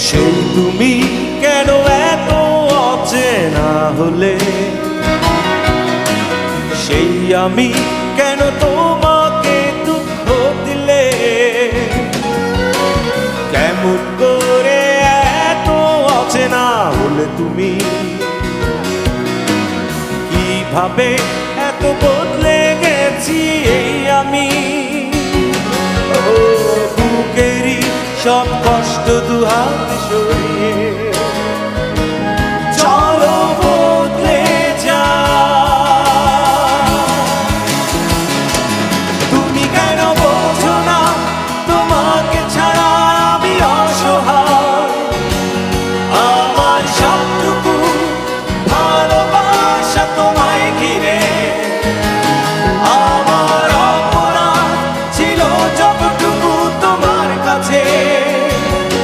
সেই তুমি কেন এত অচেনা হলে, সেই আমি কেন তোমাকে দুঃখ দিলে, কেমন করে এত অচেনা হলে তুমি, কিভাবে এত বদলে গেছি এই আমি। বুকেরই সব কষ্ট দুহাত সরিয়ে